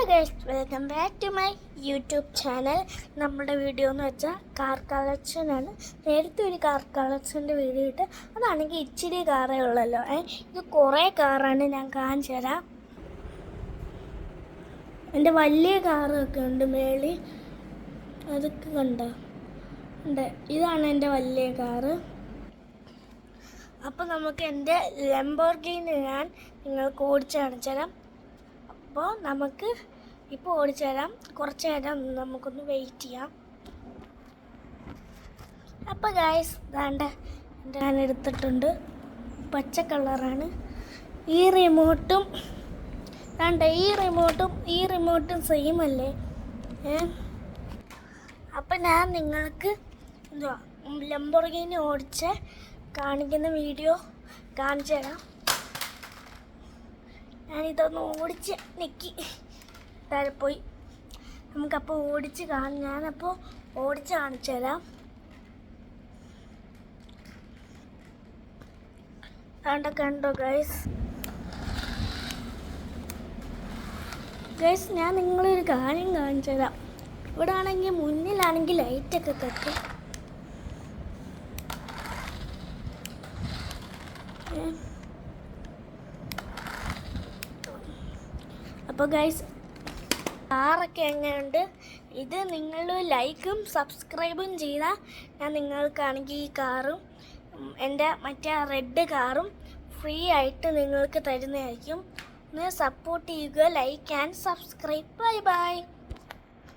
Guys, welcome back to my YouTube channel. നമ്മുടെ video എന്ന് വെച്ചാൽ കാർ കളക്ഷനാണ്. നേരത്തെ ഒരു കാർ കളക്ഷൻ്റെ വീഡിയോ ഇട്ട്, അതാണെങ്കിൽ ഇച്ചിരി കാറേ ഉള്ളല്ലോ. ഇത് കുറേ കാറാണ്, ഞാൻ കാണിച്ചു തരാം. എൻ്റെ വലിയ കാറൊക്കെ ഉണ്ട് മേളിൽ, അതൊക്കെ കണ്ടോ ഉണ്ട്. ഇതാണ് എൻ്റെ വലിയ കാറ്. അപ്പോൾ നമുക്ക് എൻ്റെ ലംബോർഗിനി ഞാൻ നിങ്ങൾക്ക് ഓടിച്ച് കാണിച്ചു തരാം. അപ്പോൾ നമുക്ക് ഇപ്പോൾ ഓടിച്ചു തരാം. കുറച്ച് നേരം നമുക്കൊന്ന് വെയിറ്റ് ചെയ്യാം. അപ്പോൾ ഗായ്സ്, ദാണ്ട ഞാൻ എടുത്തിട്ടുണ്ട്. പച്ച കളറാണ്. ഈ റിമോട്ടും ദാണ്ട ഈ റിമോട്ടും സെയിം അല്ലേ? അപ്പം ഞാൻ നിങ്ങൾക്ക് എന്തുവാ ലംബോർഗിനി ഓടിച്ച് കാണിക്കുന്ന വീഡിയോ കാണിച്ചു തരാം. ഞാനിതൊന്ന് ഓടിച്ച് നിൽക്കി താഴെ പോയി. നമുക്കപ്പോൾ ഓടിച്ച് ഞാനപ്പോൾ ഓടിച്ച് കാണിച്ചു തരാം. കണ്ടോ ഗൈസ്, ഞാൻ നിങ്ങളൊരു കാര്യം കാണിച്ചു തരാം. ഇവിടെ ആണെങ്കിൽ മുന്നിലാണെങ്കിൽ ലൈറ്റൊക്കെ കത്തും. അപ്പോൾ ഗൈസ്, കാറൊക്കെ എങ്ങനെയുണ്ട്? ഇത് നിങ്ങൾ ലൈക്കും സബ്സ്ക്രൈബും ചെയ്താൽ ഞാൻ നിങ്ങൾക്കാണെങ്കിൽ ഈ കാറും എൻ്റെ മറ്റേ റെഡ് കാറും ഫ്രീ ആയിട്ട് നിങ്ങൾക്ക് തരുന്നതായിരിക്കും. ഒന്ന് സപ്പോർട്ട് ചെയ്യുക, like and subscribe. Bye bye.